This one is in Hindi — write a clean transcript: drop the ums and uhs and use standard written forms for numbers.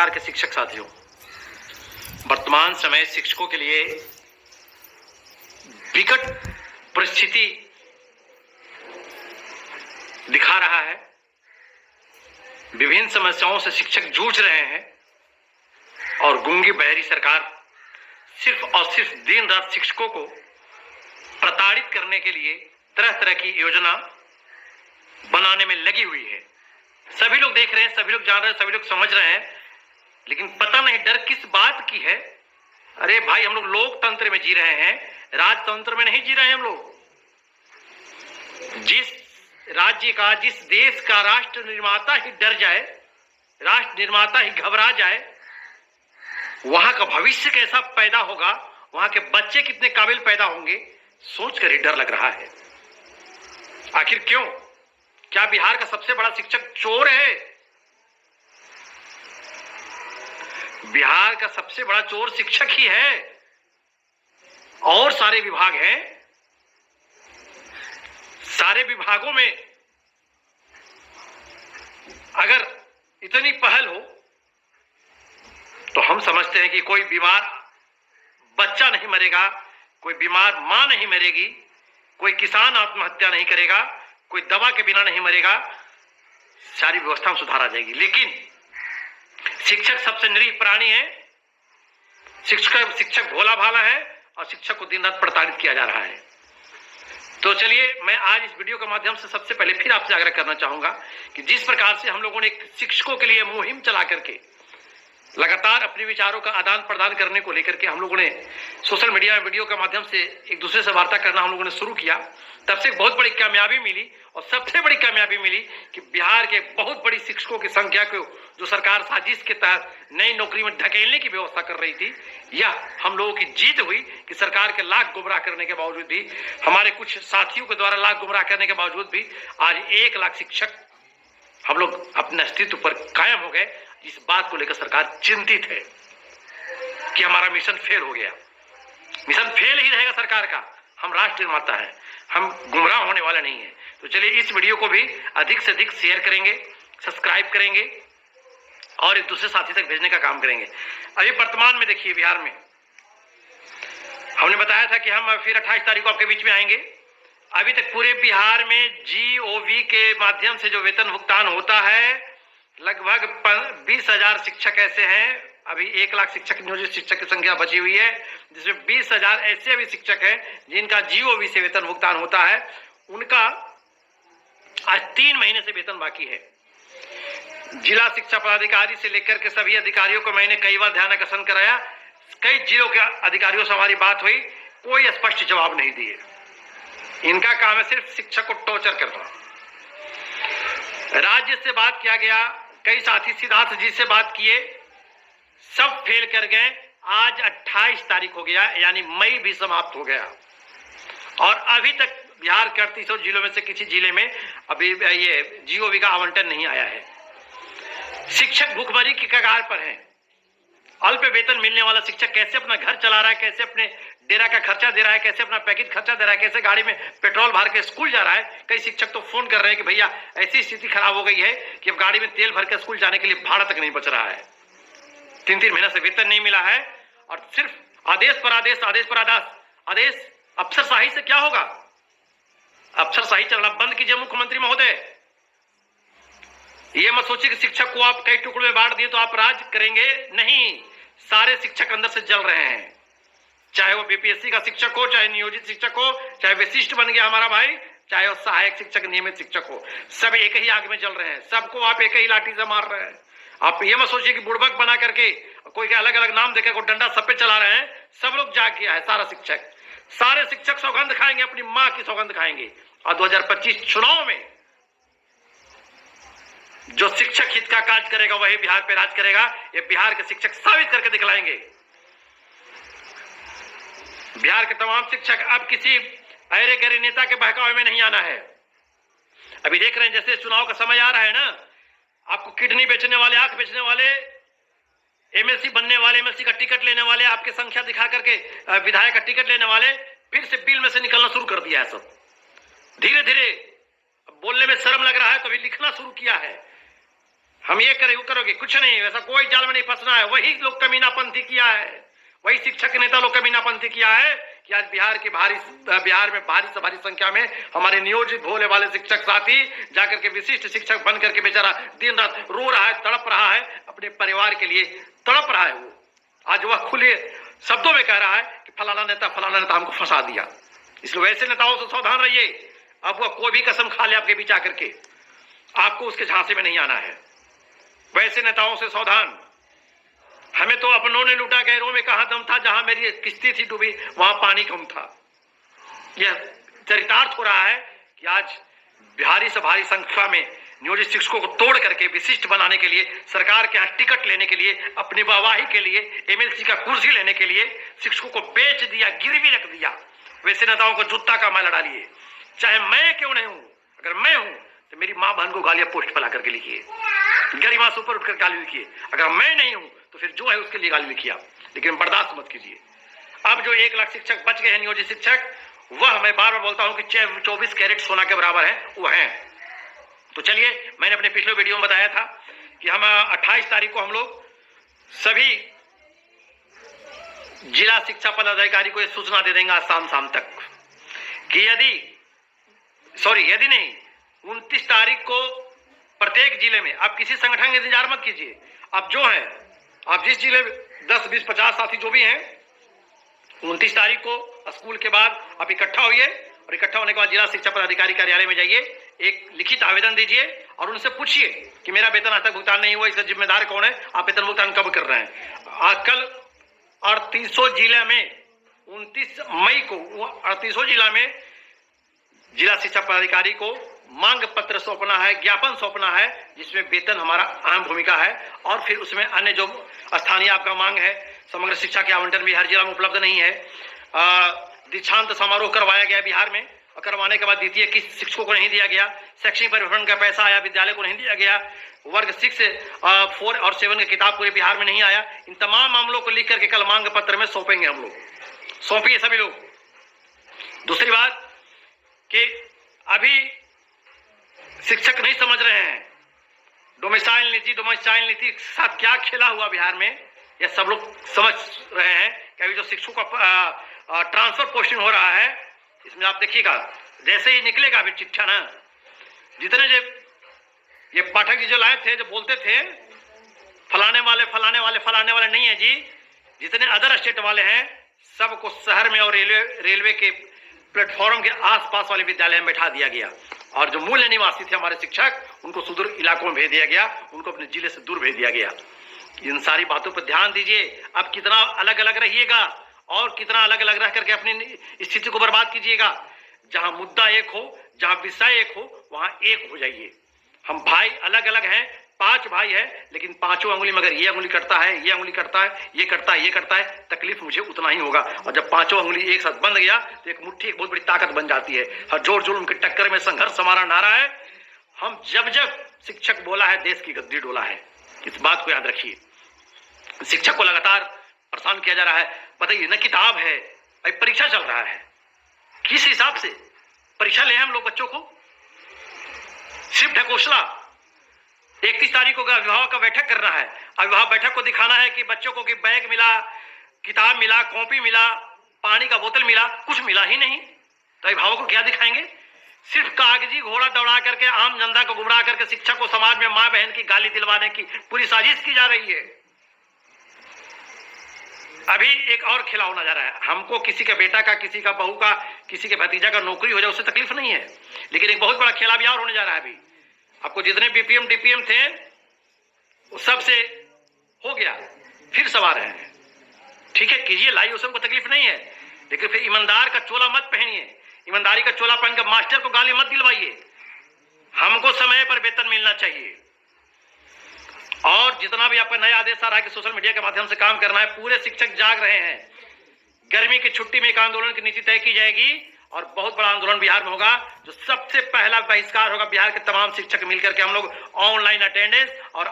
प्रकार के शिक्षक साथियों, वर्तमान समय शिक्षकों के लिए विकट परिस्थिति दिखा रहा है। विभिन्न समस्याओं से शिक्षक जूझ रहे हैं और गूंगी बहरी सरकार सिर्फ और सिर्फ दिन रात शिक्षकों को प्रताड़ित करने के लिए तरह तरह की योजना बनाने में लगी हुई है। सभी लोग देख रहे हैं, सभी लोग जान रहे हैं, सभी लोग समझ रहे हैं, लेकिन पता नहीं डर किस बात की है। अरे भाई, हम लोग लोकतंत्र में जी रहे हैं, राजतंत्र में नहीं जी रहे हैं। हम लोग जिस राज्य का, जिस देश का राष्ट्र निर्माता ही डर जाए, राष्ट्र निर्माता ही घबरा जाए, वहां का भविष्य कैसा पैदा होगा, वहां के बच्चे कितने काबिल पैदा होंगे, सोचकर ही डर लग रहा है। आखिर क्यों? क्या बिहार का सबसे बड़ा शिक्षक चोर है? बिहार का सबसे बड़ा चोर शिक्षक ही है। और सारे विभाग हैं, सारे विभागों में अगर इतनी पहल हो तो हम समझते हैं कि कोई बीमार बच्चा नहीं मरेगा, कोई बीमार मां नहीं मरेगी, कोई किसान आत्महत्या नहीं करेगा, कोई दवा के बिना नहीं मरेगा, सारी व्यवस्था में सुधार आ जाएगी। लेकिन शिक्षक सबसे निरीह प्राणी है, शिक्षक भोला भाला है और शिक्षक को दिन रात प्रताड़ित किया जा रहा है। तो चलिए, मैं आज इस वीडियो के माध्यम से सबसे पहले फिर आपसे आग्रह करना चाहूंगा कि जिस प्रकार से हम लोगों ने शिक्षकों के लिए मुहिम चला करके लगातार अपने विचारों का आदान प्रदान करने को लेकर के हम लोगों ने सोशल मीडिया में वीडियो के माध्यम से एक दूसरे से वार्ता करना हम लोगों ने शुरू किया, तब से बहुत बड़ी कामयाबी मिली। और सबसे बड़ी कामयाबी मिली कि बिहार के बहुत बड़ी शिक्षकों की संख्या को जो सरकार साजिश के तहत नई नौकरी में ढकेलने की व्यवस्था कर रही थी, यह हम लोगों की जीत हुई कि सरकार के लाख गुमराह करने के बावजूद भी, हमारे कुछ साथियों के द्वारा लाख गुमराह करने के बावजूद भी आज 1 लाख शिक्षक हम लोग अपने अस्तित्व पर कायम हो गए। इस बात को लेकर सरकार चिंतित है कि हमारा मिशन फेल हो गया। मिशन फेल ही रहेगा सरकार का। हम राष्ट्र निर्माता है, हम गुमराह होने वाले नहीं है। तो चलिए, इस वीडियो को भी अधिक से अधिक शेयर करेंगे, सब्सक्राइब करेंगे और एक दूसरे साथी तक भेजने का काम करेंगे। अभी वर्तमान में देखिए, बिहार में हमने बताया था कि हम फिर 28 तारीख को आपके बीच में आएंगे। अभी तक पूरे बिहार में GOV के माध्यम से जो वेतन भुगतान होता है, लगभग 20,000 शिक्षक ऐसे हैं। अभी 1 लाख शिक्षक नियोजित शिक्षक की संख्या बची हुई है, जिसमें 20,000 ऐसे भी शिक्षक हैं जिनका GOV से वेतन भुगतान होता है। उनका आज 3 महीने से वेतन बाकी है। जिला शिक्षा पदाधिकारी से लेकर के सभी अधिकारियों को मैंने कई बार ध्यान आकर्षण कराया, कई जिलों के अधिकारियों से हमारी बात हुई, कोई स्पष्ट जवाब नहीं दिए। इनका काम है सिर्फ शिक्षक को टॉर्चर करना। राज्य से बात किया गया, कई साथी सिद्धार्थ जी से बात किए, सब फेल कर गए। आज 28 तारीख हो गया, यानी मई भी समाप्त हो गया और अभी तक बिहार के 38 जिलों में से किसी जिले में अभी ये GOV का आवंटन नहीं आया है। शिक्षक भूखमरी की कगार पर हैं। अल्प वेतन मिलने वाला शिक्षक कैसे अपना घर चला रहा है, कैसे अपने डेरा का खर्चा दे रहा है, कैसे अपना पैकेज खर्चा दे रहा है, कैसे गाड़ी में पेट्रोल भर के स्कूल जा रहा है। कई शिक्षक तो फोन कर रहे हैं कि भैया ऐसी स्थिति खराब हो गई है कि अब गाड़ी में तेल भर के स्कूल जाने के लिए भाड़ा तक नहीं बच रहा है। 3-3 महीने से वेतन नहीं मिला है और सिर्फ आदेश पर आदेश, आदेश पर आदेश। अफसरशाही से क्या होगा? अफसरशाही चलना बंद कीजिए मुख्यमंत्री महोदय। ये मत सोचिए कि शिक्षक को आप कई टुकड़ों में बांट दिए तो आप राज करेंगे, नहीं। सारे शिक्षक अंदर से जल रहे हैं, चाहे वो BPSC का शिक्षक हो, चाहे नियोजित शिक्षक हो, चाहे विशिष्ट बन गया हमारा भाई, चाहे वो सहायक शिक्षक, नियमित शिक्षक हो, सब एक ही आग में जल रहे हैं। सबको आप एक ही लाठी से मार रहे हैं। आप ये मत सोचिए कि बुड़बक बना करके कोई के अलग अलग नाम देकर कोई डंडा सब पे चला रहे हैं। सब लोग जाग गया है, सारे शिक्षक सौगंध खाएंगे, अपनी मां की सौगंध खाएंगे। और 2025 चुनाव में जो शिक्षक हित का काज करेगा वही बिहार पे राज करेगा। ये बिहार के शिक्षक साबित करके दिखलाएंगे। बिहार के तमाम शिक्षक अब किसी अरे गहरे नेता के बहकावे में नहीं आना है। अभी देख रहे हैं जैसे चुनाव का समय आ रहा है ना, आपको किडनी बेचने वाले, आंख बेचने वाले, MLC बनने वाले, MLC का टिकट लेने वाले, आपके संख्या दिखा करके विधायक का टिकट लेने वाले फिर से बिल में से निकलना शुरू कर दिया है। सब धीरे धीरे बोलने में शर्म लग रहा है तो अभी लिखना शुरू किया है। हम ये करोगे, कुछ नहीं, वैसा कोई जाल में नहीं फंसना है। वही लोग कमीनापंथी किया है, वही शिक्षक नेता लोग कमीनापंथी किया है कि आज बिहार में भारी से भारी संख्या में हमारे नियोजित भोले वाले शिक्षक साथी जाकर के विशिष्ट शिक्षक बन करके बेचारा दिन रात रो रहा है, तड़प रहा है, अपने परिवार के लिए तड़प रहा है। वो आज वह खुले शब्दों में कह रहा है कि फलाना नेता हमको फंसा दिया। इसलिए वैसे नेताओं से सावधान रहिए। अब वह कोई भी कसम खा ले आपके बीच आकर के, आपको उसके झांसे में नहीं आना है। वैसे नेताओं से सावधान। हमें तो अपनों ने लूटा, गैरों में कहां दम था, जहां मेरी किश्ती थी डूबी वहां पानी कम था। यह चरितार्थ हो रहा है कि आज भारी से भारी संख्या में नियोजित शिक्षकों को तोड़ करके विशिष्ट बनाने के लिए, सरकार के यहाँ टिकट लेने के लिए, अपनी वाहवाही के लिए, एमएलसी का कुर्सी लेने के लिए शिक्षकों को बेच दिया, गिरवी रख दिया। वैसे नेताओं को जूता का माला डालिए। चाहे मैं क्यों नहीं हूं, अगर मैं हूं तो मेरी मां बहन को गालियां पोस्ट पर ला करके लिखिए, गरिमा से ऊपर उठकर गाली लिखिए। अगर मैं नहीं हूं तो फिर जो है उसके लिए गाली लिखिए आप, लेकिन बर्दाश्त मत कीजिए। अब जो 1 लाख शिक्षक बच गए हैं नियोजित शिक्षक, वह मैं बार बार बोलता हूं कि 24 कैरेट सोना के बराबर है, वो है। तो चलिए, मैंने अपने पिछले वीडियो में बताया था कि हम 28 तारीख को हम लोग सभी जिला शिक्षा पदाधिकारी को यह सूचना दे देंगे आज शाम तक कि यदि नहीं 29 तारीख को प्रत्येक जिले में, आप किसी संगठन का इंतजार मत कीजिए। आप जो है, आप जिस जिले में 10, 20, 50 साथी जो भी हैं, 29 तारीख को स्कूल के बाद आप इकट्ठा होइए और इकट्ठा होने के बाद जिला शिक्षा पदाधिकारी कार्यालय में जाइए, एक लिखित आवेदन दीजिए और उनसे पूछिए कि मेरा वेतन आज तक भुगतान नहीं हुआ, इसका जिम्मेदार कौन है, आप वेतन भुगतान कब कर रहे हैं। कल 38 जिले में 29 मई को 38 जिला में जिला शिक्षा पदाधिकारी को मांग पत्र सौंपना है, ज्ञापन सौंपना है, जिसमें वेतन हमारा अहम भूमिका है। और फिर उसमें अन्य जो स्थानीय आपका मांग है, समग्र शिक्षा के आवंटन भी हर जिला में उपलब्ध नहीं है। दीक्षांत समारोह करवाया गया बिहार में, और करवाने के बाद द्वितीय की शिक्षकों को नहीं दिया गया। शैक्षणिक परिभ्रमण का पैसा आया, विद्यालय को नहीं दिया गया। वर्ग 6, 4 और 7 की किताब पूरे बिहार में नहीं आया। इन तमाम मामलों को लिख करके कल मांग पत्र में सौंपेंगे हम लोग, सौंपिए सभी लोग। दूसरी बात कि अभी शिक्षक नहीं समझ रहे हैं डोमिसाइल नीति के साथ क्या खेला हुआ बिहार में, यह सब लोग समझ रहे हैं कि अभी जो शिक्षकों का ट्रांसफर पोस्टिंग हो रहा है, इसमें आप देखिएगा जैसे ही निकलेगा अभी चिट्ठा ना, जितने जो ये पाठक जी जो लाए थे, जो बोलते थे फलाने वाले नहीं है जी, जितने अदर स्टेट वाले हैं सबको शहर में और रेलवे के प्लेटफॉर्म के आसपास वाले विद्यालय में बैठा दिया गया। और जो मूल निवासी थे हमारे शिक्षक, उनको सुदूर इलाकों में भेज दिया गया, उनको अपने जिले से दूर भेज दिया गया। इन सारी बातों पर ध्यान दीजिए। अब कितना अलग अलग रहिएगा और कितना अलग अलग रह करके अपनी स्थिति को बर्बाद कीजिएगा। जहां मुद्दा एक हो, जहां विषय एक हो, वहां एक हो जाइए। हम भाई अलग अलग हैं, 5 भाई है, लेकिन पांचों अंगुली मगर ये अंगुली करता है, ये अंगुली करता है, ये करता है, तकलीफ मुझे उतना ही होगा। और जब पांचों अंगुली एक साथ बंध गया तो एक मुट्ठी एक बहुत बड़ी ताकत बन जाती है। हर जोर जुल्म के टक्कर में संघर्ष हमारा नारा है। हम जब शिक्षक बोला है, देश की गद्दी डोला है। इस बात को याद रखिए। शिक्षक को लगातार परेशान किया जा रहा है। बताइए न, किताब है, अभी परीक्षा चल रहा है, किस हिसाब से परीक्षा ले हम लोग बच्चों को? सिर्फ ढकोसला। 31 तारीख को अभिभावक का बैठक करना है। अभिभावक बैठक को दिखाना है कि बच्चों को कि बैग मिला, किताब मिला, कॉपी मिला, पानी का बोतल मिला, कुछ मिला ही नहीं। तो अभिभावक को क्या दिखाएंगे? सिर्फ कागजी घोड़ा दौड़ा करके आम जनता को गुमराह करके शिक्षक को समाज में मां बहन की गाली दिलवाने की पूरी साजिश की जा रही है। अभी एक और खेला होना जा रहा है। हमको किसी का बेटा का, किसी का बहू का, किसी के भतीजा का नौकरी हो जाए उससे तकलीफ नहीं है, लेकिन एक बहुत बड़ा खेला भी और होने जा रहा है। अभी आपको जितने बीपीएम डीपीएम थे वो सब से हो गया, फिर सब आ रहे हैं। ठीक है, कीजिए, लाइए, उसको तकलीफ नहीं है, लेकिन फिर ईमानदार का चोला मत पहनिए। ईमानदारी का चोला पहनकर मास्टर को गाली मत दिलवाइए। हमको समय पर वेतन मिलना चाहिए। और जितना भी आपका नया आदेश आ रहा है कि सोशल मीडिया के माध्यम से काम करना है, पूरे शिक्षक जाग रहे हैं। गर्मी की छुट्टी में एक आंदोलन की नीति तय की जाएगी और बहुत बड़ा आंदोलन बिहार में होगा। जो सबसे पहला बहिष्कार होगा, बिहार के तमाम शिक्षक मिलकर के हम लोग ऑनलाइन अटेंडेंस और